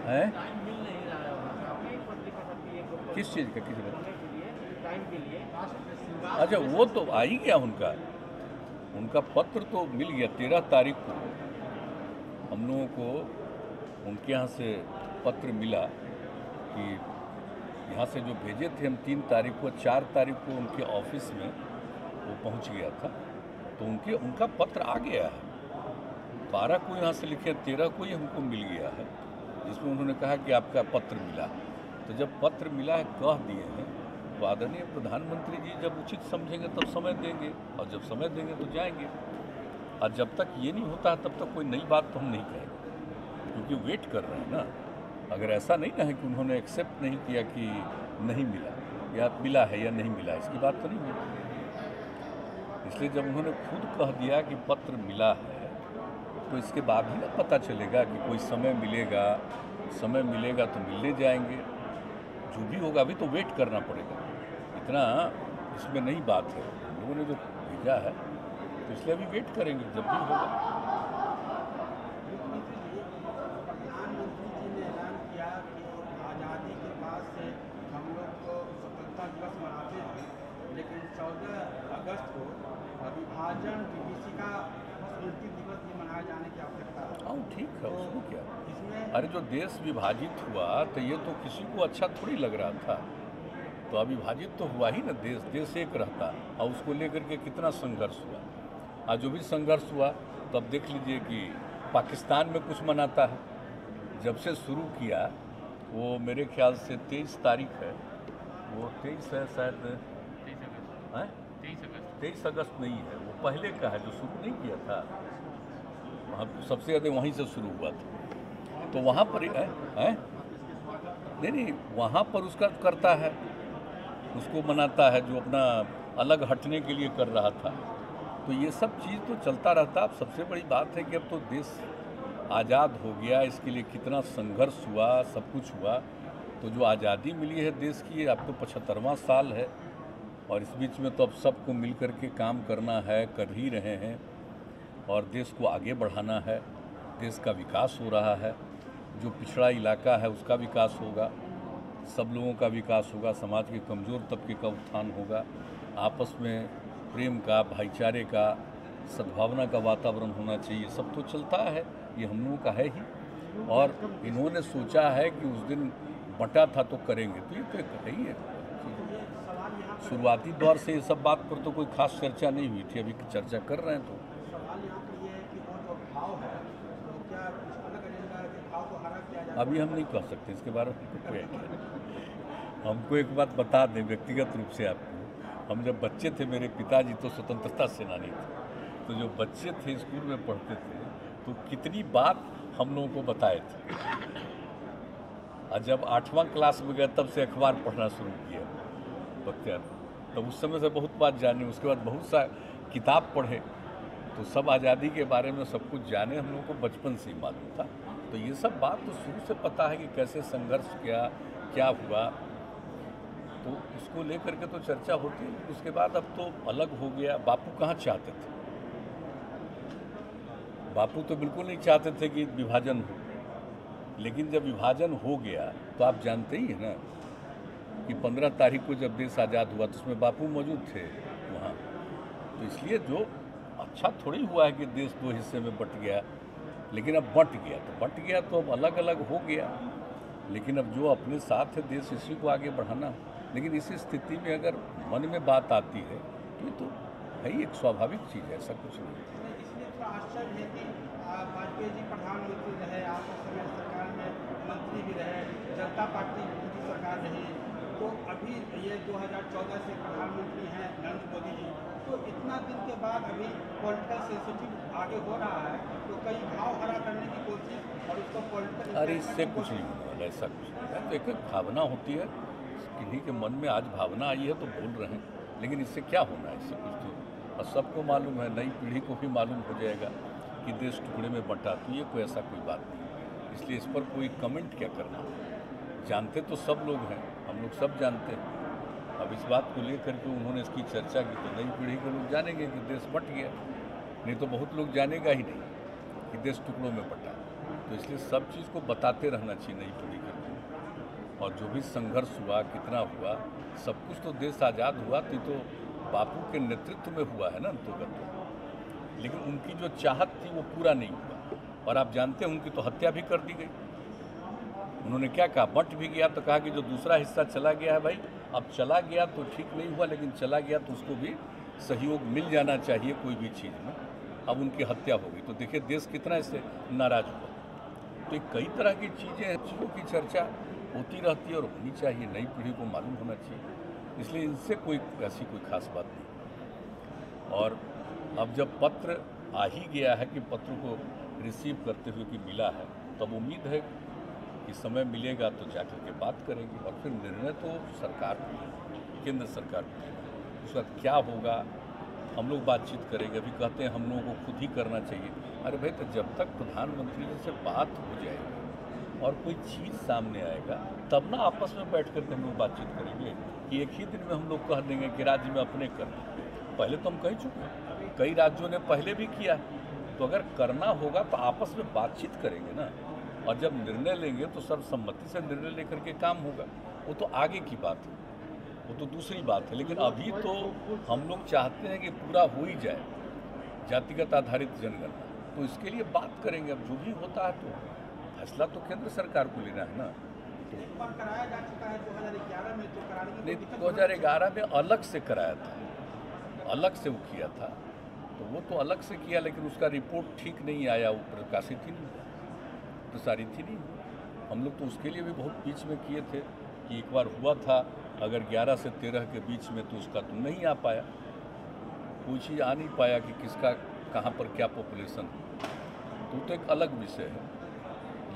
हैं? टाइम मिल नहीं रहा है वहाँ पे पत्रिका किस चीज़ का, किस बात? के लिए टाइम के लिए अच्छा, वो तो आ ही गया उनका पत्र तो मिल गया 13 तारीख को। हम लोगों को उनके यहाँ से पत्र मिला कि यहाँ से जो भेजे थे हम 3 तारीख को, 4 तारीख को उनके ऑफिस में वो पहुँच गया था, तो उनका पत्र आ गया है। 12 को यहाँ से लिखे, 13 को ही हमको मिल गया है, जिसमें उन्होंने कहा कि आपका पत्र मिला। तो जब पत्र मिला है, कह दिए हैं, तो आदरणीय प्रधानमंत्री जी जब उचित समझेंगे तब समय देंगे, और जब समय देंगे तो जाएंगे। और जब तक ये नहीं होता है तब तक कोई नई बात तो हम नहीं कहेंगे, क्योंकि वेट कर रहे हैं ना। अगर ऐसा नहीं ना है कि उन्होंने एक्सेप्ट नहीं किया कि नहीं मिला, या मिला है या नहीं मिला, इसकी बात तो नहीं हुई। इसलिए जब उन्होंने खुद कह दिया कि पत्र मिला है, तो इसके बाद ही ना पता चलेगा कि कोई समय मिलेगा तो मिलने जाएंगे। जो भी होगा, अभी तो वेट करना पड़ेगा, इतना इसमें नहीं बात है। हम लोगों ने जो भेजा है तो इसलिए अभी वेट करेंगे, जब भी होगा। प्रधानमंत्री जी ने ऐलान किया कि आज़ादी के बाद से हम लोग को स्वतंत्रता दिवस मनाते हैं, लेकिन 14 अगस्त को विभाजन विभीषिका स्मृति दिवस भी मनाए जाने की आवश्यकता है। हाँ, ठीक है, उसमें क्या। इसमें अरे जो देश विभाजित हुआ तो ये तो किसी को अच्छा थोड़ी लग रहा था, तो अविभाजित तो हुआ ही ना देश एक रहता, और उसको लेकर के कितना संघर्ष हुआ। आज जो भी संघर्ष हुआ, तो अब देख लीजिए कि पाकिस्तान में कुछ मनाता है। जब से शुरू किया, वो मेरे ख्याल से 23 तारीख है, वो 23 है शायद, 23 अगस्त नहीं है, वो पहले का है जो शुरू नहीं किया था। वहाँ सबसे ज़्यादा वहीं से शुरू हुआ था, तो वहाँ पर है नहीं, वहाँ पर उसका करता है, उसको मनाता है जो अपना अलग हटने के लिए कर रहा था। तो ये सब चीज़ तो चलता रहता। अब सबसे बड़ी बात है कि अब तो देश आज़ाद हो गया, इसके लिए कितना संघर्ष हुआ, सब कुछ हुआ। तो जो आज़ादी मिली है देश की, अब तो 75वां साल है, और इस बीच में तो अब सबको मिल कर के काम करना है, कर ही रहे हैं, और देश को आगे बढ़ाना है। देश का विकास हो रहा है, जो पिछड़ा इलाका है उसका विकास होगा, सब लोगों का विकास होगा, समाज के कमज़ोर तबके का उत्थान होगा, आपस में प्रेम का, भाईचारे का, सद्भावना का वातावरण होना चाहिए। सब तो चलता है, ये हम लोगों का है ही, और इन्होंने सोचा है कि उस दिन बंटा था तो करेंगे, तो ये तो एक है ही है। शुरुआती दौर से ये सब बात पर तो कोई खास चर्चा नहीं हुई थी, अभी चर्चा कर रहे हैं। तो सवाल यहाँ पर ये है कि वो जो भाव है, तो क्या कुछ अलग एजेंडा है कि भाव को हरा किया जाए? अभी हम नहीं कह सकते इसके बारे में कोई आइडिया नहीं। हमको एक बात बता दें व्यक्तिगत रूप से आपको, हम जब बच्चे थे, मेरे पिताजी तो स्वतंत्रता सेनानी थे, तो जो बच्चे थे स्कूल में पढ़ते थे, तो कितनी बात हम लोगों को बताए थे। और जब 8वां क्लास में गए तब से अखबार पढ़ना शुरू किया बख्तियार, तब उस समय से बहुत बात जाने। उसके बाद बहुत सा किताब पढ़े, तो सब आज़ादी के बारे में सब कुछ जाने, हम लोगों को बचपन से ही मालूम था। तो ये सब बात तो शुरू से पता है कि कैसे संघर्ष किया, क्या हुआ, तो उसको लेकर के तो चर्चा होती है। उसके बाद अब तो अलग हो गया। बापू कहाँ चाहते थे? बापू तो बिल्कुल नहीं चाहते थे कि विभाजन हो, लेकिन जब विभाजन हो गया तो आप जानते ही हैं ना कि 15 तारीख को जब देश आज़ाद हुआ तो उसमें बापू मौजूद थे वहाँ। तो इसलिए जो अच्छा थोड़ी हुआ है कि देश 2 हिस्से में बंट गया, लेकिन अब बंट गया तो अब अलग अलग हो गया। लेकिन अब जो अपने साथ है देश, इसी को आगे बढ़ाना। लेकिन इसी स्थिति में अगर मन में बात आती है तो ये तो है ही एक स्वाभाविक चीज़ है, ऐसा कुछ नहीं। इसलिए थोड़ा आश्चर्य है कि वाजपेयी जी प्रधानमंत्री रहे, आप उस समय सरकार में मंत्री भी रहे, जनता पार्टी की सरकार रही, तो अभी ये 2014 से प्रधानमंत्री हैं नरेंद्र मोदी जी, तो इतना दिन के बाद अभी पॉलिटिकल सेंसिटिव आगे हो रहा है, तो कई भाव हरा करने की कोशिश और उसको पॉलिटिकल। अरे इससे कुछ नहीं होने वाला, ऐसा कुछ नहीं। तो एक भावना होती है, किन्हीं के मन में आज भावना आई है तो बोल रहे हैं, लेकिन इससे क्या होना है, इससे कुछ तो और सबको मालूम है, नई पीढ़ी को भी मालूम हो जाएगा कि देश टुकड़े में बंटा। तो ये कोई ऐसा कोई बात नहीं, इसलिए इस पर कोई कमेंट क्या करना। जानते तो सब लोग हैं, हम लोग सब जानते हैं। अब इस बात को लेकर के उन्होंने इसकी चर्चा की तो नई पीढ़ी के लोग जानेंगे कि देश बंट गया, नहीं तो बहुत लोग जानेगा ही नहीं कि देश टुकड़ों में बंटा। तो इसलिए सब चीज़ को बताते रहना चाहिए नई पीढ़ी को। और जो भी संघर्ष हुआ, कितना हुआ, सब कुछ तो देश आज़ाद हुआ तो बापू के नेतृत्व में हुआ है ना अंतर्गत। लेकिन उनकी जो चाहत थी वो पूरा नहीं हुआ, और आप जानते हैं उनकी तो हत्या भी कर दी गई। उन्होंने क्या कहा, बंट भी गया तो कहा कि जो दूसरा हिस्सा चला गया है भाई, अब चला गया तो ठीक नहीं हुआ, लेकिन चला गया तो उसको भी सहयोग मिल जाना चाहिए कोई भी चीज़ में। अब उनकी हत्या हो गई तो देखिए देश कितना इससे नाराज हुआ। तो ये कई तरह की चीज़ों की चर्चा होती रहती है और होनी चाहिए, नई पीढ़ी को मालूम होना चाहिए। इसलिए इनसे कोई ऐसी कोई खास बात नहीं। और अब जब पत्र आ ही गया है कि पत्र को रिसीव करते हुए कि मिला है, तब उम्मीद है कि समय मिलेगा तो जाकर के बात करेंगे। और फिर निर्णय तो सरकार को, केंद्र सरकार को, उसका क्या होगा हम लोग बातचीत करेंगे। अभी कहते हैं हम लोगों को खुद ही करना चाहिए। अरे भाई, तो जब तक प्रधानमंत्री जी से बात हो जाएगी और कोई चीज़ सामने आएगा तब ना आपस में बैठ करके हम लोग बातचीत करेंगे कि एक ही दिन में हम लोग कह देंगे कि राज्य में अपने कर। पहले तो हम कह चुके हैं, कई राज्यों ने पहले भी किया। तो अगर करना होगा तो आपस में बातचीत करेंगे ना, और जब निर्णय लेंगे तो सर्वसम्मति से निर्णय लेकर के काम होगा। वो तो आगे की बात है, वो तो दूसरी बात है। लेकिन अभी तो हम लोग चाहते हैं कि पूरा हो ही जाए जातिगत आधारित जनगणना, तो इसके लिए बात करेंगे। अब जो भी होता है तो फैसला तो केंद्र सरकार को लेना है ना। तो एक बार कराया जा चुका है 2011 में, तो कराने की नहीं, कोई दिक्कत 2011 में अलग से कराया था, अलग से वो किया था, तो वो तो अलग से किया, लेकिन उसका रिपोर्ट ठीक नहीं आया, वो प्रकाशित ही नहीं, प्रसारित ही नहीं। हम लोग तो उसके लिए भी बहुत बीच में किए थे कि एक बार हुआ था, अगर 11 से 13 के बीच में, तो उसका तो नहीं आ पाया, कोई चीज़ आ नहीं पाया कि किसका कहाँ पर क्या पॉपुलेशन है, तो एक अलग विषय है।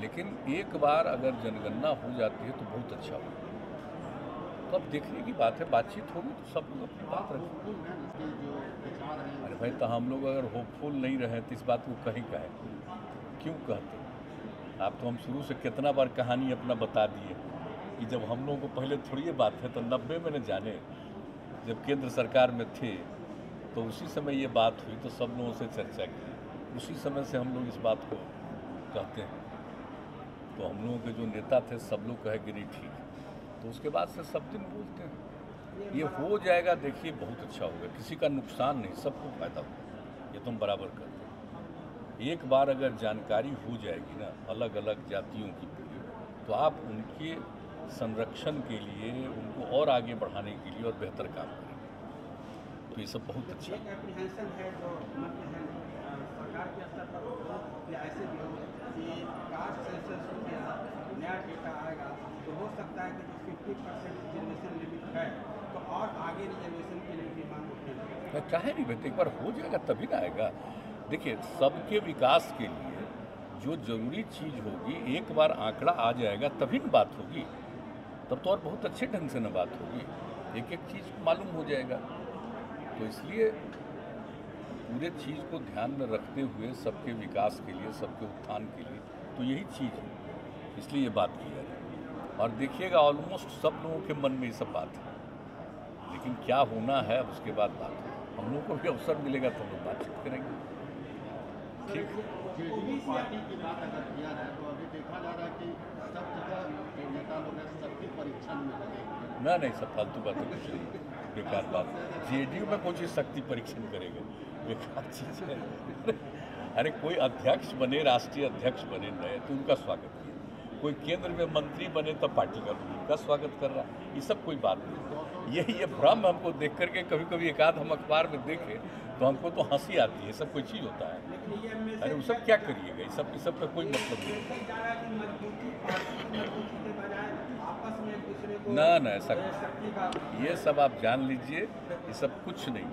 लेकिन एक बार अगर जनगणना हो जाती है तो बहुत अच्छा होगा। तो अब देखने की बात है, बातचीत होगी तो सब लोग अपनी बात रखें। अरे भाई, तो हम लोग अगर होपफुल नहीं रहे तो इस बात को कहीं कहें, क्यों कहते? आप तो हम शुरू से कितना बार कहानी अपना बता दिए कि जब हम लोगों को पहले थोड़ी ये बात है, तो 90 में न जाने जब केंद्र सरकार में थे तो उसी समय ये बात हुई, तो सब लोगों से चर्चा की, उसी समय से हम लोग इस बात को कहते हैं। तो हम लोगों के जो नेता थे सब लोग कहे कि नहीं ठीक, तो उसके बाद से सब दिन बोलते हैं ये हो जाएगा, देखिए बहुत अच्छा होगा, किसी का नुकसान नहीं, सबको फायदा होगा, ये तो हम बराबर करते हैं। एक बार अगर जानकारी हो जाएगी ना अलग अलग जातियों की, तो आप उनके संरक्षण के लिए, उनको और आगे बढ़ाने के लिए और बेहतर काम करेंगे। तो ये सब बहुत अच्छा एक एप्रीहेंशन है जो मन में है सरकार के स्तर पर हो या ऐसे भी हो कि कास्ट सेंसस हो गया, नया डेटा आएगा तो हो सकता है कि जो 50% रिजर्वेशन लिमिट है तो और आगे रिजर्वेशन के लिए भी मांग उठेगी। काहे नहीं बेटे, एक बार हो जाएगा तभी ना आएगा। देखिए, सबके विकास के लिए जो जरूरी चीज़ होगी, एक बार आंकड़ा आ जाएगा तभी न बात होगी, तब तो और बहुत अच्छे ढंग से न बात होगी, एक एक चीज़ मालूम हो जाएगा। तो इसलिए पूरे चीज़ को ध्यान में रखते हुए सबके विकास के लिए, सबके उत्थान के लिए, तो यही चीज़ है, इसलिए ये बात की जा रही है। और देखिएगा ऑलमोस्ट सब लोगों के मन में ये सब बात है, लेकिन क्या होना है उसके बाद बात है। हम लोगों को भी अवसर मिलेगा तो हम लोग बातचीत करेंगे। ठीक, जेडीयू पार्टी की बात अगर किया जाए तो अभी देखा जा रहा है कि सब जगह जो नेता लोग हैं शक्ति परीक्षण में लगे हुए हैं। नहीं, सब फालतू बातें कुछ नहीं, बेकार बात। जेडीयू में कोई चीज़ शक्ति परीक्षण करेगा, बेकार चीज़ है। अरे कोई अध्यक्ष बने, राष्ट्रीय अध्यक्ष बने नए, तो उनका स्वागत किया, कोई केंद्र में मंत्री बने तब पार्टी का उनका स्वागत कर रहा, ये सब कोई बात नहीं। ये भ्रम हमको देख करके कभी कभी एक आध हम अखबार में देखें तो हमको तो हंसी आती है, सब कोई चीज़ होता है। अरे वो सब क्या करिएगा, ये सब का कोई मतलब नहीं। ना ऐसा ये सब आप जान लीजिए, ये सब कुछ नहीं,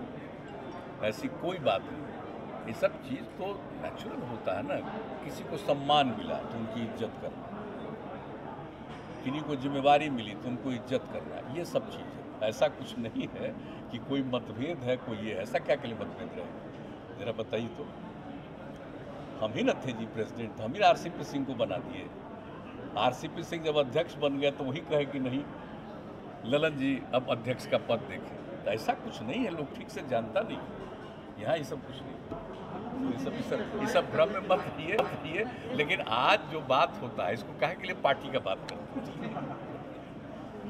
ऐसी कोई बात नहीं। ये सब चीज़ तो नेचुरल होता है ना, किसी को सम्मान मिला तो उनकी इज्जत करना, किन्हीं को जिम्मेवारी मिली तो उनको इज्जत करना, ये सब चीज़ है। ऐसा कुछ नहीं है कि कोई मतभेद है, कोई ये, ऐसा क्या के लिए मतभेद रहेगा, ज़रा बताइए तो। हम ही न थे जी प्रेसिडेंट, हम ही आरसीपी सिंह को बना दिए। आरसीपी सिंह जब अध्यक्ष बन गए तो वही कहे कि नहीं ललन जी अब अध्यक्ष का पद देखें, तो ऐसा कुछ नहीं है, लोग ठीक से जानता नहीं, यहाँ ये सब कुछ नहीं। ये सब भ्रम में मत रहिए। लेकिन आज जो बात होता है इसको काहे के लिए पार्टी का बात करते हैं।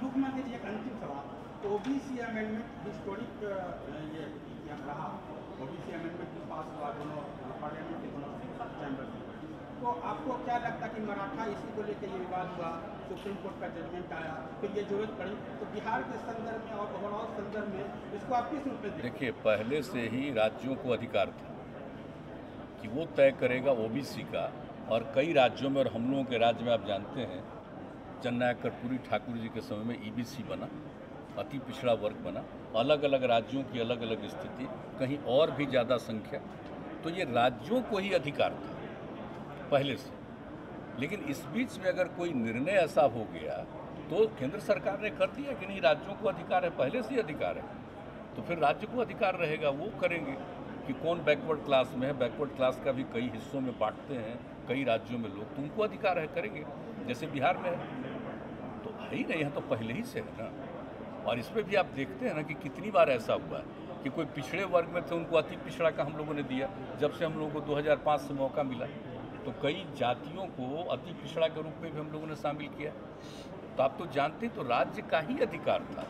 मुख्यमंत्री जी, एक अंतिम सवाल। ओबीसी अमेंडमेंट हिस्टोरिक ये रहा, ओबीसी अमेंडमेंट जो पास हुआ दोनों पार्लियामेंट के दोनों चैम्बर में, तो आपको क्या लगता कि मराठा इसी को लेकर ये विवाद हुआ, सुप्रीम कोर्ट का जजमेंट आया, फिर ये जरूरत पड़ी, तो बिहार के संदर्भ में और ओवरऑल संदर्भ में इसको आप किस रूप में देखते हैं? देखिए, पहले से ही राज्यों को अधिकार था कि वो तय करेगा ओबीसी का, और कई राज्यों में और हम लोगों के राज्य में आप जानते हैं जननायक कर्पूरी ठाकुर जी के समय में ईबीसी बना, अति पिछड़ा वर्ग बना। अलग अलग राज्यों की अलग अलग स्थिति, कहीं और भी ज़्यादा संख्या, तो ये राज्यों को ही अधिकार था पहले से। लेकिन इस बीच में अगर कोई निर्णय ऐसा हो गया तो केंद्र सरकार ने कर दिया कि नहीं, राज्यों को अधिकार है, पहले से ही अधिकार है, तो फिर राज्य को अधिकार रहेगा, वो करेंगे कि कौन बैकवर्ड क्लास में है। बैकवर्ड क्लास का भी कई हिस्सों में बांटते हैं कई राज्यों में लोग, तो उनको अधिकार है, करेंगे, जैसे बिहार में है। तो है ही नहीं, यहाँ तो पहले ही से है ना। और इसमें भी आप देखते हैं ना कि कितनी बार ऐसा हुआ है कि कोई पिछड़े वर्ग में थे, उनको अति पिछड़ा का हम लोगों ने दिया। जब से हम लोगों को 2005 से मौका मिला तो कई जातियों को अति पिछड़ा के रूप में भी हम लोगों ने शामिल किया। तो आप तो जानते, तो राज्य का ही अधिकार था।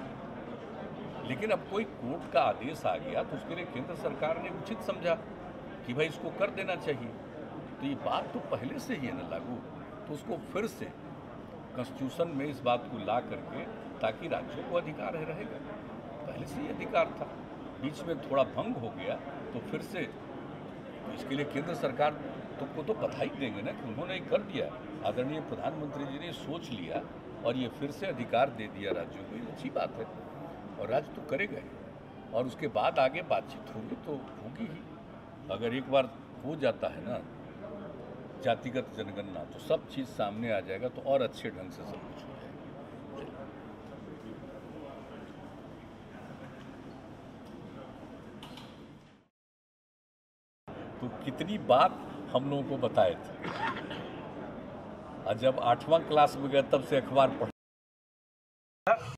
लेकिन अब कोई कोर्ट का आदेश आ गया तो उसके लिए केंद्र सरकार ने उचित समझा कि भाई इसको कर देना चाहिए। तो ये बात तो पहले से ही है ना लागू, तो उसको फिर से कॉन्स्टिट्यूशन में इस बात को ला करके, ताकि राज्यों को अधिकार है रहेगा, पहले से ही अधिकार था, बीच में थोड़ा भंग हो गया तो फिर से, तो इसके लिए केंद्र सरकार को तो बधाई देंगे ना कि उन्होंने ये कर दिया। आदरणीय प्रधानमंत्री जी ने सोच लिया और ये फिर से अधिकार दे दिया राज्यों को, ये अच्छी बात है और राज्य तो करेगा ही। और उसके बाद आगे बातचीत होगी तो होगी ही। अगर एक बार हो जाता है ना जातिगत जनगणना, तो सब चीज़ सामने आ जाएगा, तो और अच्छे ढंग से सब कुछ हो जाएगा। तो कितनी बात हम लोगों को बताए थे, और जब 8वां क्लास में गए तब से अखबार पढ़